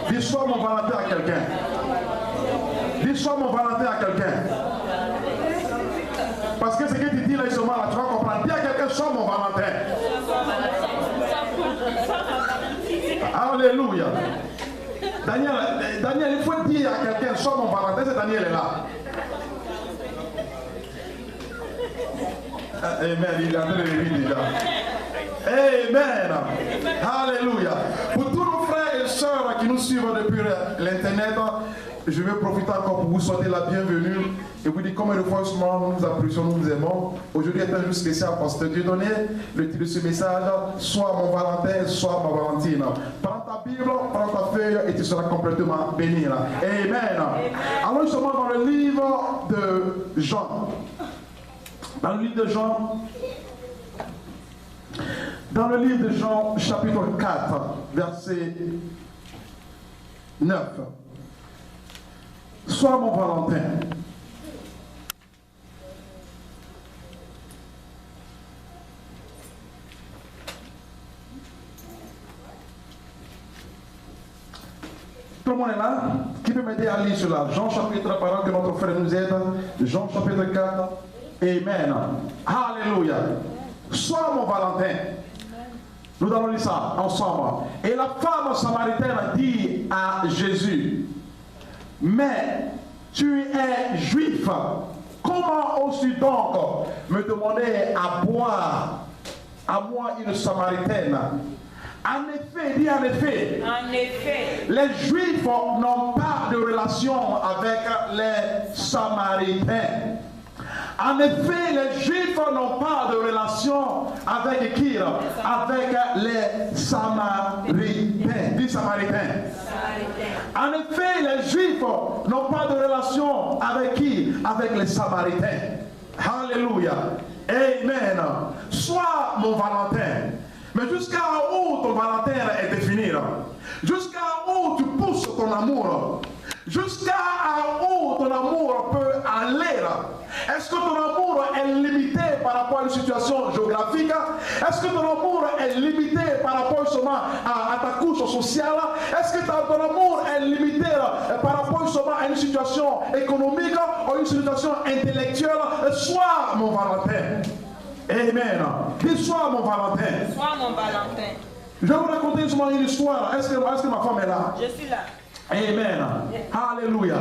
Dis-moi mon Valentin à quelqu'un. Dis-moi mon Valentin à quelqu'un. Parce que ce que tu dis là, justement, là, tu vas comprendre. Dis à quelqu'un, sois mon Valentin. Alléluia. Daniel, il faut dire à quelqu'un, sois mon Valentin, c'est Daniel est là. Amen, il est en train de le dire déjà. Amen. Alléluia. Pour tous nos frères et sœurs qui nous suivent depuis l'internet, je vais profiter encore pour vous souhaiter la bienvenue et vous dire combien de fois nous vous apprécions, nous vous aimons. Aujourd'hui est un jour spécial parce que Dieu donnait le titre de ce message, soit mon Valentin, soit ma Valentine. Prends ta Bible, prends ta feuille et tu seras complètement béni. Amen. Allons justement dans le livre de Jean. Dans le livre de Jean, chapitre 4, verset 9. Sois mon Valentin. Tout le monde est là? Qui peut m'aider à lire cela? Jean chapitre, pendant que notre frère nous aide. Jean chapitre 4. Amen. Alléluia. Sois mon Valentin. Nous allons lire ça ensemble. Et la femme samaritaine dit à Jésus, mais tu es juif. Comment oses-tu donc me demander à boire, à moi une samaritaine? En effet, les juifs n'ont pas de relation avec les samaritains. En effet, les juifs n'ont pas de relation avec qui? Avec les samaritains. Dis samaritains. En effet, les juifs n'ont pas de relation avec qui? Avec les samaritains. Alléluia. Amen. Sois mon Valentin. Mais jusqu'à où ton Valentin est défini? Jusqu'à où tu pousses ton amour? Jusqu'à où ton amour peut aller? Est-ce que ton amour est limité par rapport à une situation géographique? Est-ce que ton amour est limité par rapport seulement à ta couche sociale? Est-ce que ton amour est limité par rapport seulement à une situation économique ou une situation intellectuelle? Sois mon Valentin. Amen. Dis sois mon Valentin. Sois mon Valentin. Je vais vous raconter justement une histoire. Est-ce que ma femme est là? Je suis là. Amen. Alléluia.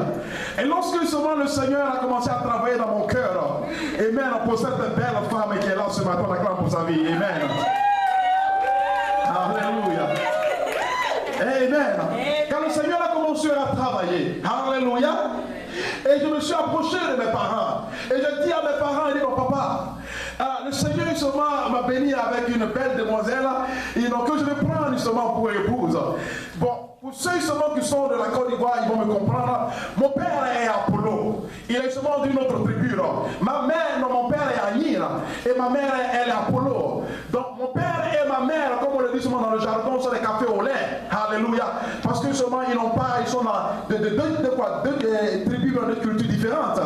Et lorsque seulement le Seigneur a commencé à travailler dans mon cœur, Amen, pour cette belle femme qui est là ce matin, on acclame pour sa vie. Amen. Alléluia. Amen. Quand le Seigneur a commencé à travailler, Alléluia, et je me suis approché de mes parents, et je dis à mes parents, il dit, mon papa, le Seigneur justement m'a béni avec une belle demoiselle, et donc que je vais prendre justement pour épouse. Bon, pour ceux justement qui sont de la Côte d'Ivoire, ils vont me comprendre. Mon père est Apollo. Il est justement d'une autre tribu. Ma mère, non, mon père est Anir. Et ma mère, elle est Apollo. Donc mon père et ma mère, comme on le dit souvent dans le jargon, sont des cafés au lait. Alléluia. Parce que justement, ils sont dans deux tribus, de cultures différentes.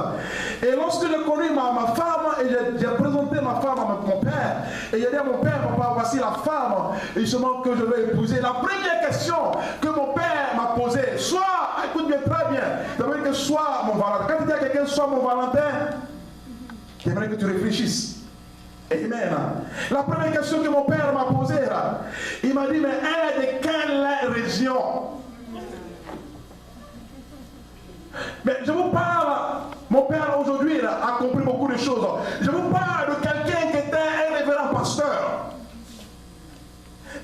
Et lorsque j'ai connu ma femme, et j'ai présenté ma femme à mon père, et j'ai dit à mon père, papa, voici la femme justement que je vais épouser. La première question que mon père m'a posée, soit, écoute bien, très bien, j'aimerais que soit mon Valentin. Quand tu dis à quelqu'un, soit mon Valentin, j'aimerais que tu réfléchisses. Amen. La première question que mon père m'a posée, il m'a dit, mais elle est de quelle région? Mais je vous parle, mon père aujourd'hui a compris beaucoup de choses. Je vous parle de quelqu'un qui était un révérend pasteur.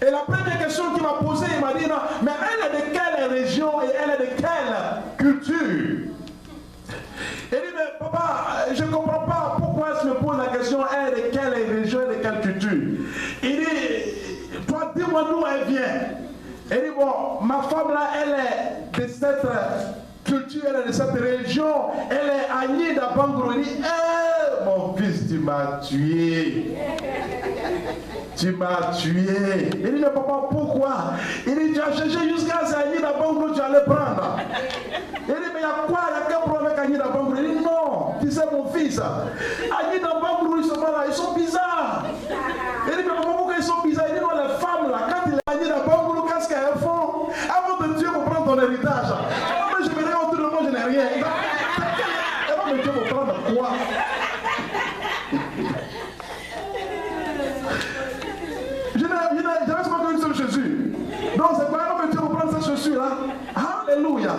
Et la première question qu'il m'a posée, il m'a dit, non, mais Elle dit, bon, ma femme là, elle est de cette culture, elle est de cette religion, elle est Annie d'Abangro. Il dit, mon fils, tu m'as tué. Tu m'as tué. Il dit, mais papa, pourquoi? Il dit, tu as cherché jusqu'à Annie d'Abangro, tu allais prendre. Il dit, mais il y a quoi? Il y a quel problème avec Annie d'Abangro? Il dit, non, tu sais, mon fils, Annie d'Abangro, ils sont là, ils sont bizarres. Il dit, mais papa, pourquoi ils sont bizarres? Il dit, non, les femmes là, quand il est Annie d'Abangro, qu'est-ce qu'elles font? Elles vont te tuer pour prendre ton héritage. Mais je me dis, autour de moi, je n'ai rien. Elles vont me tuer pour prendre quoi? J'avais seulement une seule Jésus. Donc c'est quoi? Elle va me tuer pour prendre cette chaussure là. Alléluia.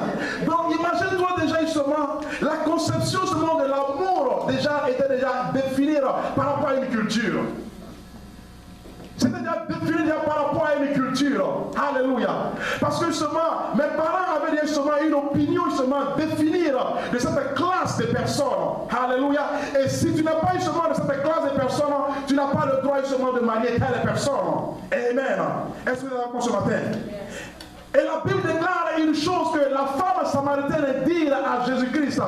Donc imagine-toi déjà justement la conception justement de l'amour déjà était déjà définie par rapport à une culture. C'était déjà défini par rapport à une culture. Alléluia. Parce que justement, mes parents avaient justement une opinion justement définie de cette classe de personnes. Alléluia. Et si tu n'as pas justement de cette classe de personnes, tu n'as pas le droit justement de marier telle personne. Amen. Est-ce que vous avez compris ce matin? Et la Bible déclare une chose que la femme samaritaine dit à Jésus-Christ.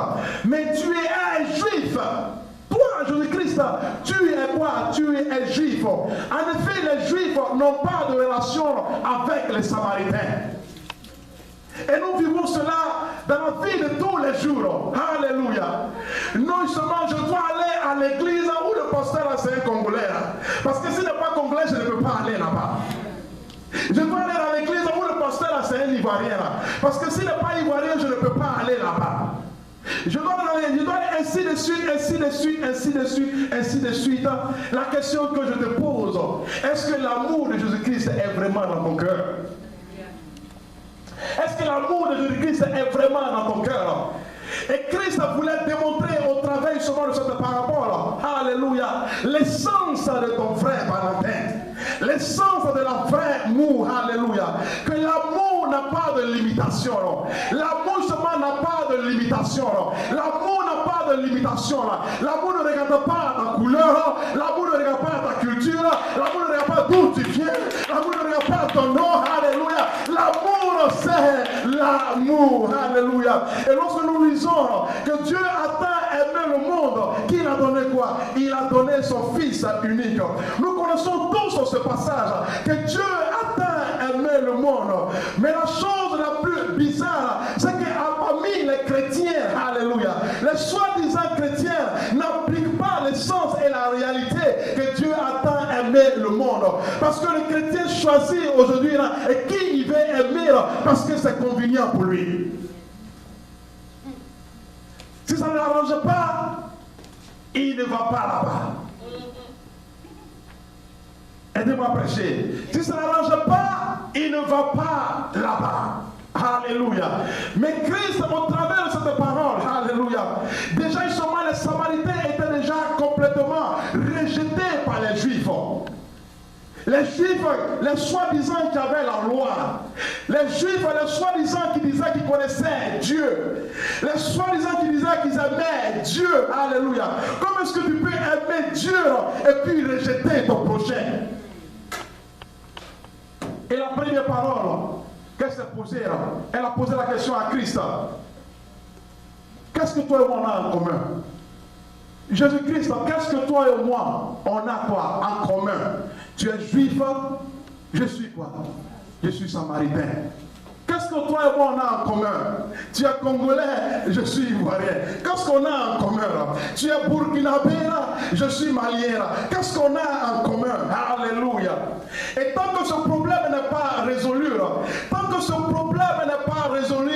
Mais tu es un juif. Toi, Jésus-Christ, tu es quoi? Tu es juif. En effet, les juifs n'ont pas de relation avec les samaritains. Et nous vivons cela dans la vie de tous les jours. Alléluia. Non seulement je dois aller à l'église où le pasteur c'est un Congolais. Parce que s'il n'est pas Congolais, je ne peux pas aller là-bas. Je dois aller à l'église où le pasteur c'est un Ivoirien. Parce que s'il n'est pas Ivoirien, je ne peux pas aller là-bas. Je dois aller ainsi de suite, ainsi de suite, ainsi de suite, ainsi de suite. La question que je te pose, est-ce que l'amour de Jésus-Christ est vraiment dans ton cœur? Est-ce que l'amour de Jésus-Christ est vraiment dans ton cœur? Et Christ voulait démontrer au travers justement de cette parabole, alléluia, l'essence de ton frère Valentin, l'essence de la vraie amour, alléluia, que l'amour n'a pas de limitation, l'amour justement n'a pas de limitation, l'amour n'a pas de limitation, l'amour ne regarde pas ta couleur, l'amour ne regarde pas ta culture, l'amour ne regarde pas d'où tu viens, l'amour ne regarde pas ton nom, alléluia, l'amour c'est l'amour, alléluia. Et lorsque nous lisons que Dieu a tant aimé le monde, qu'il a donné quoi? Il a donné son Fils unique. Nous connaissons tous ce passage, que Dieu a tant aimé le monde. Mais la chose la plus bizarre, c'est qu'parmi les chrétiens, alléluia, les soi-disant chrétiens n'appliquent pas l'essence et la réalité que Dieu a tant aimé le monde. Parce que le chrétien choisit aujourd'hui et qui il veut aimer parce que c'est convenient pour lui. Si ça ne l'arrange pas, il ne va pas là-bas. Aidez-moi à prêcher. Si ça ne l'arrange pas, il ne va pas là-bas. Alléluia. Mais Christ, au travers de cette parole, alléluia, déjà justement les Samaritains étaient déjà complètement rejetés par les Juifs. Les Juifs, les soi-disant qui avaient la loi, les Juifs, les soi-disant qui disaient qu'ils connaissaient Dieu, les soi-disant qui disaient qu'ils aimaient Dieu, alléluia. Comment est-ce que tu peux aimer Dieu et puis rejeter ton prochain? Et la première parole qu'elle s'est posée, elle a posé la question à Christ. Qu'est-ce que toi et moi on a en commun? Jésus-Christ, qu'est-ce que toi et moi on a quoi en commun? Tu es juif, je suis quoi? Je suis samaritain. Qu'est-ce que toi et moi on a en commun? Tu es congolais, je suis ivoirien. Qu'est-ce qu'on a en commun? Tu es burkinabé, je suis malien. Qu'est-ce qu'on a en commun? Alléluia. Et tant que ce problème n'est pas résolu, tant que ce problème n'est pas résolu,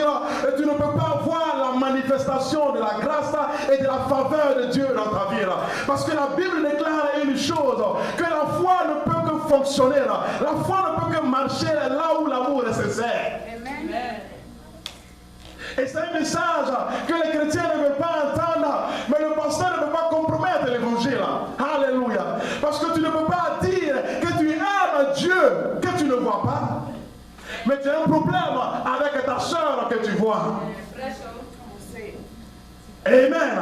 tu ne peux pas voir la manifestation de la grâce et de la faveur de Dieu dans ta vie. Parce que la Bible déclare une chose, que la foi ne peut que fonctionner, la foi ne peut que marcher là où l'amour est sincère. Et c'est un message que les chrétiens ne veulent pas entendre, mais le pasteur ne peut pas compromettre l'évangile. Alléluia. Parce que tu ne peux pas dire que tu aimes Dieu que tu ne vois pas, mais tu as un problème avec ta soeur que tu vois. Amen.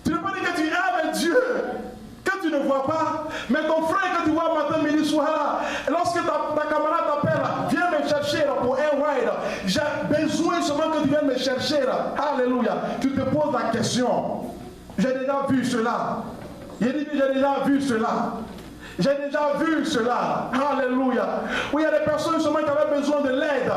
Tu ne peux pas dire que tu aimes Dieu que tu ne vois pas, mais ton frère que tu vois matin, midi, soir, lorsque ta camarade t'appelle, viens me chercher. j'ai besoin seulement que tu viennes me chercher là. Alléluia. Tu te poses la question. J'ai déjà vu cela. Il dit, j'ai déjà vu cela. J'ai déjà vu cela. Alléluia. Oui, il y a des personnes seulement qui avaient besoin de l'aide.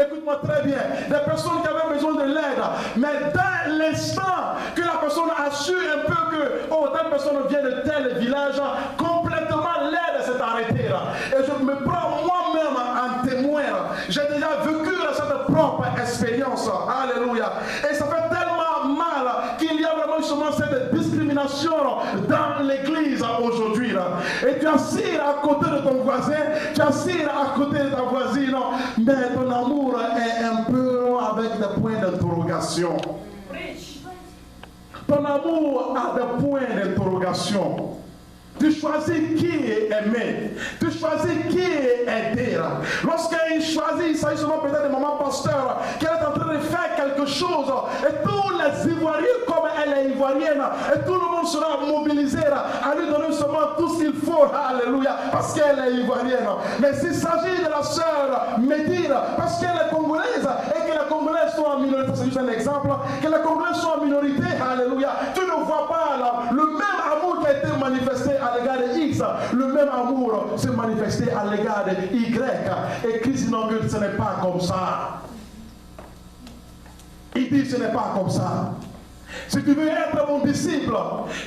Écoute-moi très bien. Des personnes qui avaient besoin de l'aide. Mais dans l'instant que la personne a su un peu que, oh, telle personne vient de tel village, complètement l'aide s'est arrêtée là. Et je me prends moi-même en témoin. J'ai déjà vécu cette propre expérience. Alléluia. Et ça fait tellement mal qu'il y a vraiment justement cette discrimination dans l'église aujourd'hui. Et tu assires à côté de ton voisin, tu assires à côté de ta voisine, mais ton amour est un peu avec des points d'interrogation. Ton amour a des points d'interrogation. Tu choisis qui est aimé. Tu choisis qui est aidé. Lorsqu'il choisit, il s'agit seulement peut-être de maman pasteur qui est en train de faire quelque chose. Et tous les Ivoiriens, comme elle est ivoirienne, et tout le monde sera mobilisé à lui donner seulement tout ce qu'il faut. Alléluia. Parce qu'elle est ivoirienne. Mais s'il s'agit de la sœur Médine, parce qu'elle est congolaise et que les Congolais sont en minorité, c'est juste un exemple, que les Congolais sont en minorité, alléluia. Tu ne vois pas là, le même amour qui a été manifesté à l'égard de X, le même amour s'est manifesté à l'égard de Y. Et Christ dit non, que ce n'est pas comme ça. Il dit ce n'est pas comme ça. Si tu veux être mon disciple,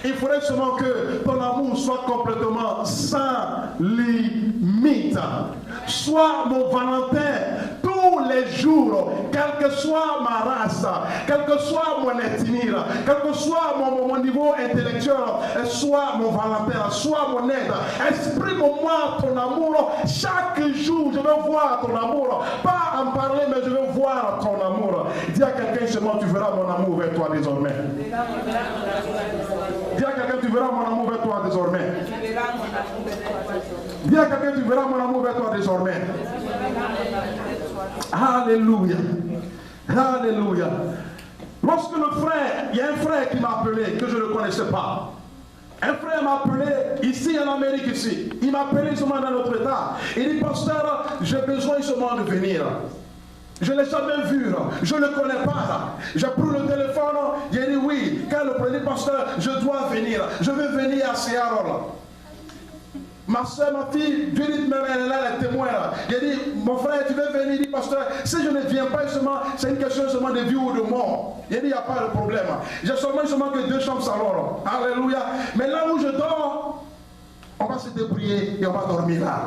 il faudrait seulement que ton amour soit complètement sans limite. Sois mon Valentin tous les jours, quelle que soit ma race, quel que soit mon ethnie, quel que soit mon niveau intellectuel, sois mon Valentin, sois mon aide. Exprime-moi ton amour chaque jour. Je veux voir ton amour. Pas en parler, mais je veux voir ton amour. Dis à quelqu'un seulement, tu verras mon amour vers toi désormais. Dis à quelqu'un, tu verras mon amour vers toi désormais. Dis à quelqu'un, tu verras mon amour vers toi désormais. Alléluia. Alléluia. Lorsque le frère, il y a un frère qui m'a appelé, que je ne connaissais pas. Un frère m'a appelé ici en Amérique ici. Il m'a appelé seulement dans notre état. Il dit, pasteur, j'ai besoin seulement de venir. Je ne l'ai jamais vu, je ne le connais pas. J'ai pris le téléphone, j'ai dit oui. Quand le premier pasteur, je dois venir. Je veux venir à Seattle. Ma soeur, ma fille, Dieu dit, mais elle est là, elle est témoin. J'ai dit, mon frère, tu veux venir? Il dit, pasteur, si je ne viens pas seulement, c'est une question seulement de vie ou de mort. J'ai dit, il n'y a pas de problème. J'ai seulement que 2 chambres salon. Alléluia. Mais là où je dors, on va se débrouiller et on va dormir là.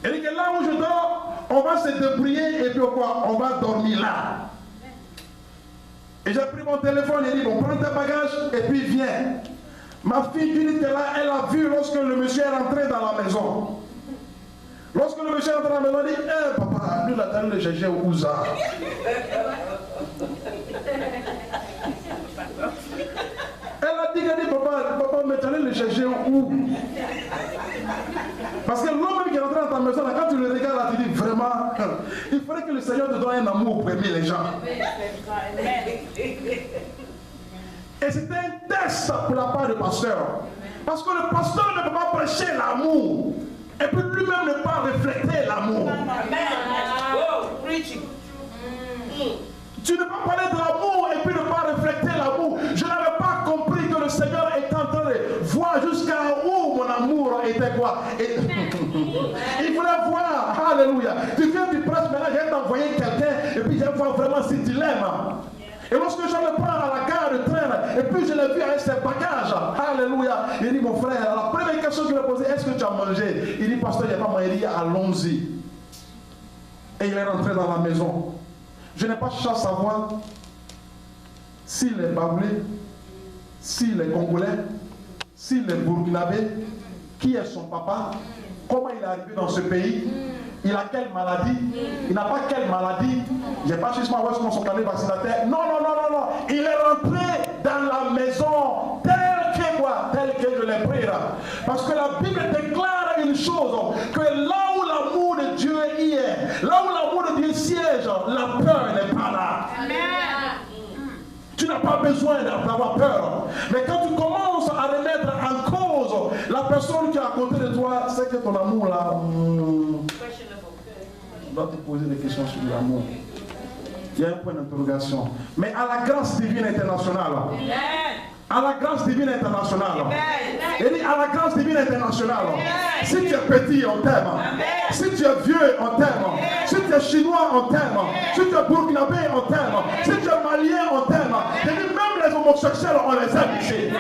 Et dit que là où je dors, on va se débrouiller et puis quoi? On va dormir là. Et j'ai pris mon téléphone et dit, bon, prends tes bagages et puis viens. Ma fille dit que là, elle a vu lorsque le monsieur est rentré dans la maison. Lorsque le monsieur est rentré dans la maison, elle dit, eh papa, nous l'attendons le GG au Ouza. Elle a dit, papa, mais t'allais le chercher où? Parce que l'homme qui est rentré dans ta maison, là, quand tu le regardes, là, tu dis vraiment, il faudrait que le Seigneur te donne un amour pour aimer les gens. Et c'était un test pour la part du pasteur. Parce que le pasteur ne peut pas prêcher l'amour. Et puis lui-même ne peut pas refléter l'amour. Tu ne peux pas parler de l'amour et puis ne pas refléter l'amour. Je n'avais pas compris que le Seigneur est en train de voir jusqu'à où mon amour était quoi. Et il voulait voir, alléluia. Tu viens du presse, maintenant je vais t'envoyer quelqu'un et puis je vais voir vraiment si tu l'aimes. Et lorsque je le prends à la gare de train, et puis je l'ai vu avec ses bagages, alléluia, il dit, mon frère, la première question qu'il a posée, est-ce que tu as mangé? Il dit, pasteur, il n'y a pas mangé, il dit, allons-y. Et il est rentré dans la maison. Je n'ai pas cherché à savoir s'il est baoulé, s'il est congolais, s'il est burkinabé, qui est son papa, comment il est arrivé dans ce pays. Il a quelle maladie? Il n'a pas quelle maladie? Je n'ai pas cherché à voir son carnet vaccinateur. Non. Il est rentré dans la maison tel que je l'ai pris. Parce que la Bible déclare une chose, que là où l'amour de Dieu y est, là où l'amour de Dieu siège, la peur n'est pas là. Amen. Tu n'as pas besoin d'avoir peur. Mais quand tu commences à remettre en cause la personne qui est à côté de toi, c'est que ton amour là... tu dois te poser des questions sur l'amour. Il y a un point d'interrogation. Mais à la grâce divine internationale, à la grâce divine internationale, il dit à la grâce divine internationale, si tu es petit, on t'aime. Si tu es vieux, on t'aime. Si tu es chinois, on t'aime. Si tu es burkinabé, on t'aime. Si tu es malien, on t'aime. Il dit même les homosexuels, on les aime ici.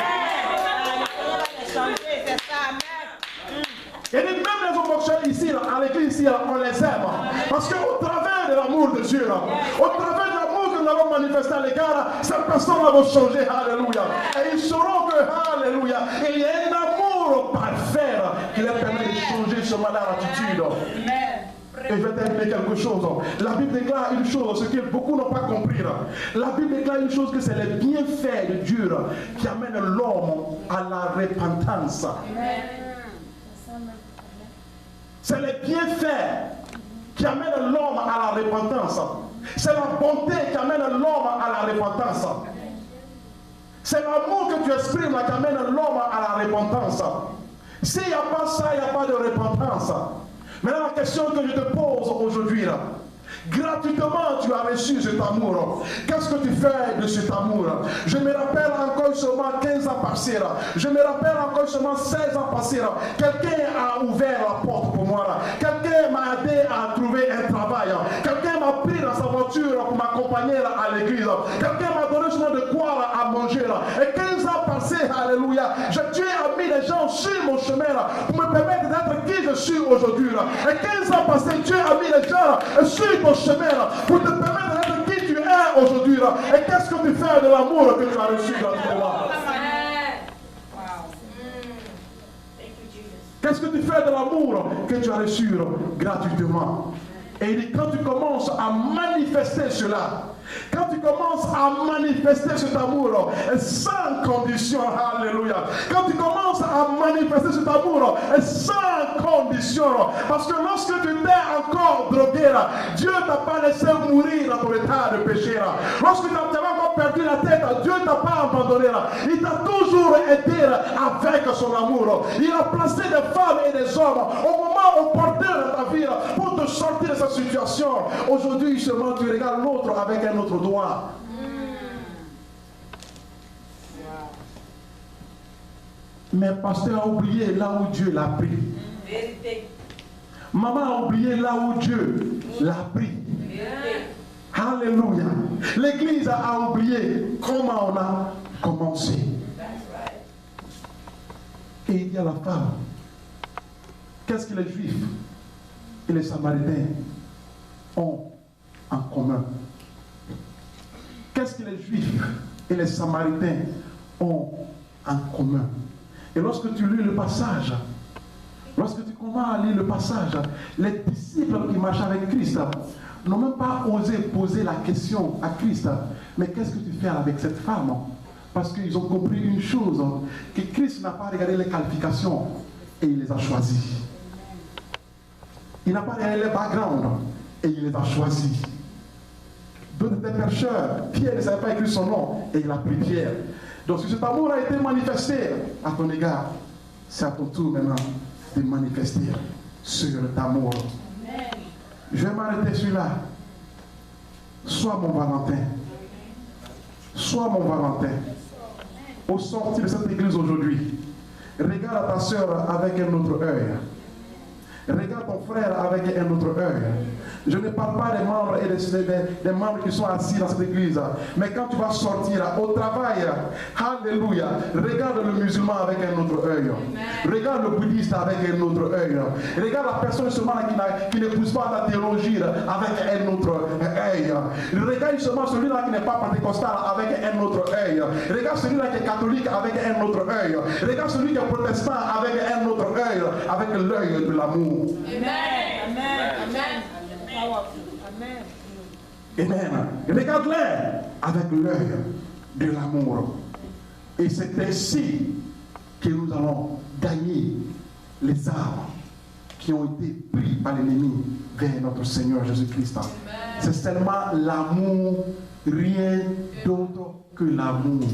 Il dit même les homosexuels ici, à l'église ici, on les aime. Parce qu'au travers de l'amour de Dieu, au travers de l'amour que nous avons manifesté à l'égard, ces personnes vont changer. Alléluia. Et ils sauront que, alléluia, il y a un amour parfait qui leur permet de changer seulement leur attitude. Et je vais terminer quelque chose. La Bible déclare une chose, ce que beaucoup n'ont pas compris. La Bible déclare une chose, que c'est le bienfait de Dieu qui amène l'homme à la repentance. C'est le bienfait qui amène l'homme à la repentance. C'est la bonté qui amène l'homme à la repentance. C'est l'amour que tu exprimes qui amène l'homme à la repentance. S'il n'y a pas ça, il n'y a pas de repentance. Maintenant, la question que je te pose aujourd'hui, gratuitement tu as reçu cet amour. Qu'est-ce que tu fais de cet amour? Je me rappelle encore seulement 15 ans passés. Je me rappelle encore seulement 16 ans passés. Quelqu'un a ouvert la porte pour moi. Quelqu'un m'a aidé à trouver un travail. Quelqu'un m'a pris dans sa voiture pour m'accompagner à l'église. Quelqu'un m'a donné seulement de quoi à manger. Et 15 ans passés, alléluia, Dieu a mis les gens sur mon chemin pour me permettre d'être qui je suis aujourd'hui. Et 15 ans passés, Dieu a mis les gens sur ton chemin pour te permettre d'être qui tu es aujourd'hui. Et qu'est-ce que tu fais de l'amour que tu as reçu gratuitement? Qu'est-ce que tu fais de l'amour que tu as reçu gratuitement? Et il dit, quand tu commences à manifester cela, quand tu commences à manifester cet amour sans condition, alléluia, quand tu commences à manifester cet amour sans condition, parce que lorsque tu t'es encore drogué, Dieu ne t'a pas laissé mourir dans ton état de péché. Lorsque tu avais encore perdu la tête, Dieu ne t'a pas abandonné. Il t'a toujours aidé avec son amour. Il a placé des femmes et des hommes au moment opportun de ta vie pour te sortir de cette situation. Aujourd'hui seulement tu regardes l'autre avec un autre doigt. Mais pasteur a oublié là où Dieu l'a pris. Maman a oublié là où Dieu l'a pris. Alléluia. L'église a oublié comment on a commencé. Et il y a la femme. Qu'est-ce que les Juifs et les Samaritains ont en commun? Qu'est-ce que les Juifs et les Samaritains ont en commun? Et lorsque tu lis le passage, lorsque tu commences à lire le passage, les disciples qui marchaient avec Christ n'ont même pas osé poser la question à Christ, mais qu'est-ce que tu fais avec cette femme? Parce qu'ils ont compris une chose, que Christ n'a pas regardé les qualifications et il les a choisis. Il n'a pas regardé les backgrounds et il les a choisis. D'autres étaient pécheurs, Pierre ne savait pas écrire son nom et il a pris Pierre. Donc si cet amour a été manifesté à ton égard, c'est à ton tour maintenant de manifester sur cet amour. Je vais m'arrêter sur là. Sois mon Valentin. Sois mon Valentin. Au sortir de cette église aujourd'hui, regarde ta soeur avec un autre œil. Regarde ton frère avec un autre œil. Je ne parle pas des membres et des membres qui sont assis dans cette église. Mais quand tu vas sortir au travail, alléluia, regarde le musulman avec un autre œil. Regarde le bouddhiste avec un autre œil. Regarde la personne seulement qui n'épouse pas ta théologie avec un autre œil. Regarde seulement celui-là qui n'est pas pentecostal avec un autre œil. Regarde celui-là qui est catholique avec un autre œil. Regarde celui qui est protestant avec un autre œil, avec l'œil de l'amour. Amen. Amen. Amen. Amen. Regarde-les avec l'œil de l'amour. Et c'est ainsi que nous allons gagner les âmes qui ont été pris par l'ennemi vers notre Seigneur Jésus-Christ. C'est seulement l'amour, rien d'autre que l'amour.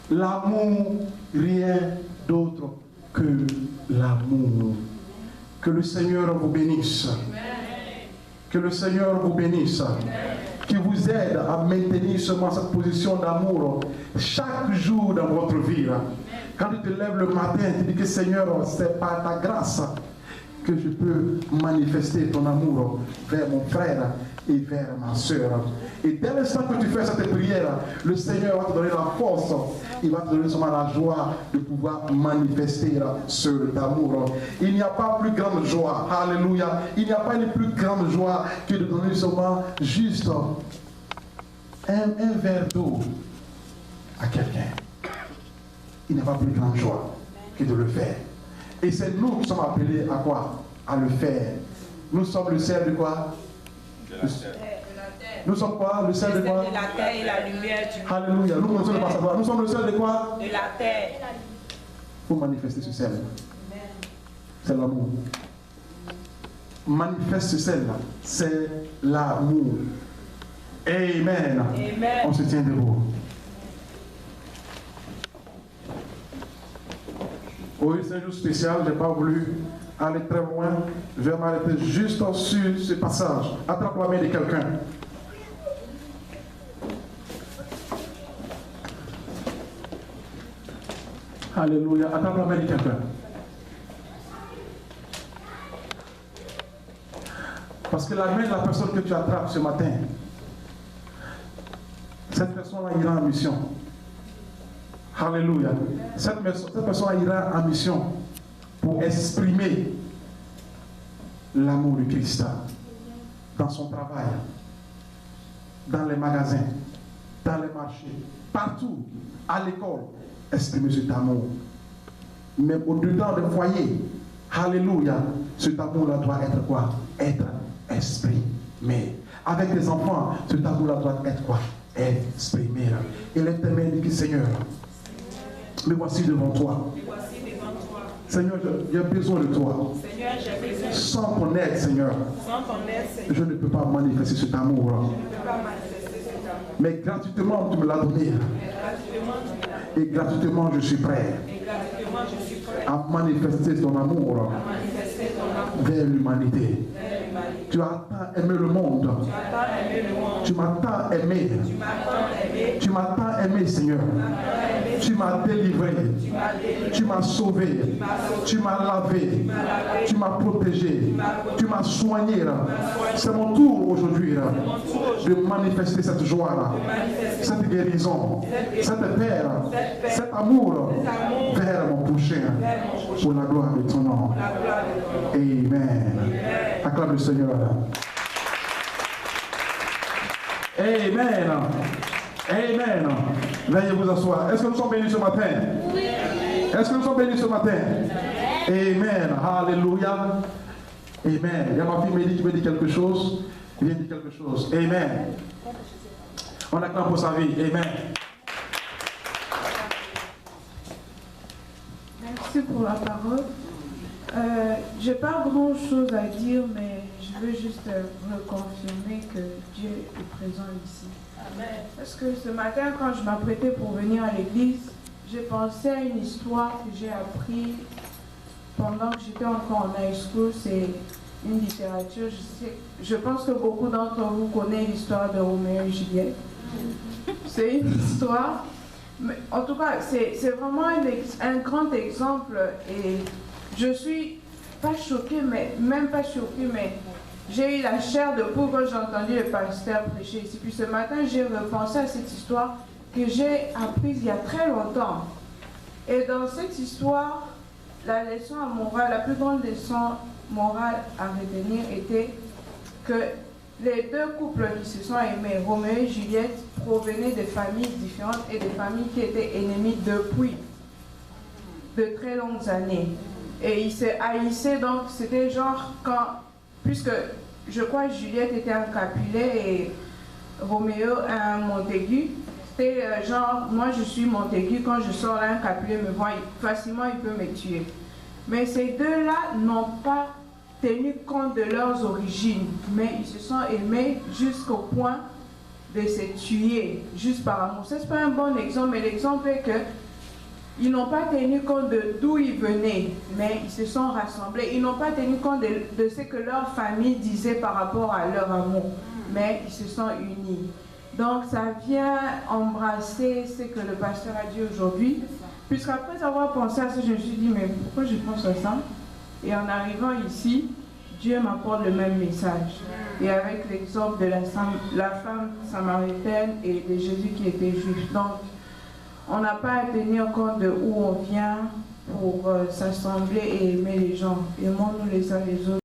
L'amour, rien d'autre que l'amour. Que le Seigneur vous bénisse. Que le Seigneur vous bénisse. Qui vous aide à maintenir seulement cette position d'amour chaque jour dans votre vie. Quand tu te lèves le matin, tu dis que Seigneur, c'est par ta grâce que je peux manifester ton amour vers mon frère et vers ma soeur. Et dès l'instant que tu fais cette prière, le Seigneur va te donner la force, il va te donner seulement la joie de pouvoir manifester cet amour. Il n'y a pas plus grande joie, alléluia, il n'y a pas une plus grande joie que de donner seulement juste un verre d'eau à quelqu'un. Il n'y a pas plus grande joie que de le faire. Et c'est nous qui sommes appelés à quoi? À le faire. Nous sommes le sel de quoi? De la terre. Nous sommes quoi? Le sel de quoi? De la terre et la lumière du monde. Alléluia. Nous sommes pas savoir. Nous sommes le sel de quoi? De la terre. Pour manifester ce sel. C'est l'amour. Manifeste ce sel-là. C'est l'amour. Amen. Amen. On se tient debout. Oui, c'est un jour spécial, je n'ai pas voulu aller très loin. Je vais m'arrêter juste sur ce passage. Attrape la main de quelqu'un. Alléluia. Attrape la main de quelqu'un. Parce que la main de la personne que tu attrapes ce matin, cette personne-là ira en mission. Alléluia. Cette personne ira en mission pour exprimer l'amour du Christ dans son travail, dans les magasins, dans les marchés, partout, à l'école, exprimer cet amour. Même au-dedans des foyers, alléluia, cet amour-là doit être quoi? Être exprimé. Avec les enfants, cet amour-là doit être quoi? Exprimé. Et l'Éternel dit, Seigneur, me voici devant toi. Seigneur, j'ai besoin de toi. Seigneur, j'ai besoin de toi. Sans ton aide, Seigneur, Sans ton aide, Seigneur, je ne peux pas manifester cet amour. je ne peux pas manifester cet amour. Mais gratuitement, tu me l'as donné. Mais gratuitement, tu me l'as donné. Et gratuitement, je suis prêt Et gratuitement, je suis prêt à manifester ton amour à manifester ton amour vers l'humanité. vers l'humanité. Tu as tant aimé le monde. Tu as tant aimé le monde. Tu m'as tant aimé. Tu m'as tant aimé. Tu m'as tant aimé, Seigneur. Tu m'as délivré. Tu m'as délivré. Tu m'as sauvé. Tu m'as lavé. Tu m'as protégé. Tu m'as soigné. C'est mon tour aujourd'hui de manifester cette joie-là, cette guérison, cette paix, cet amour vers mon prochain pour la gloire de ton nom. Amen. Acclame le Seigneur. Amen. Amen. Veuillez vous asseoir. Est-ce que nous sommes bénis ce matin? Oui. Est-ce que nous sommes bénis ce matin? Amen. Alléluia. Amen. Il y a ma fille qui me dit quelque chose. Il vient dire quelque chose. Amen. On acclame pour sa vie. Amen. Merci pour la parole. Je n'ai pas grand chose à dire, mais je veux juste reconfirmer que Dieu est présent ici. Amen. Parce que ce matin, quand je m'apprêtais pour venir à l'église, j'ai pensé à une histoire que j'ai apprise pendant que j'étais encore en high school. C'est une littérature. Je pense que beaucoup d'entre vous connaissent l'histoire de Roméo et Juliette. C'est une histoire. Mais en tout cas, c'est vraiment un grand exemple. Et je suis pas choquée, mais même pas choquée, mais j'ai eu la chair de poule quand j'ai entendu le pasteur prêcher ici. Puis ce matin, j'ai repensé à cette histoire que j'ai apprise il y a très longtemps. Et dans cette histoire, la leçon morale, la plus grande leçon morale à retenir était que les deux couples qui se sont aimés, Roméo et Juliette, provenaient de familles différentes et des familles qui étaient ennemies depuis de très longues années. Et ils se haïssaient, donc c'était genre quand, puisque je crois que Juliette était un Capulet et Roméo un Montaigu, c'était genre, moi je suis Montaigu, quand je sors là, un Capulet me voit, facilement il peut me tuer. Mais ces deux-là n'ont pas tenu compte de leurs origines, mais ils se sont aimés jusqu'au point de se tuer, juste par amour. Ça, c'est pas un bon exemple, mais l'exemple est que ils n'ont pas tenu compte d'où ils venaient, mais ils se sont rassemblés. Ils n'ont pas tenu compte de ce que leur famille disait par rapport à leur amour, mais ils se sont unis. Donc ça vient embrasser ce que le pasteur a dit aujourd'hui. Puisqu'après avoir pensé à ça, je me suis dit, mais pourquoi je pense à ça? Et en arrivant ici, Dieu m'apporte le même message. Et avec l'exemple de la femme samaritaine et de Jésus qui était juif. Donc, on n'a pas à tenir compte de où on vient pour s'assembler et aimer les gens. Aimons-nous les uns les autres.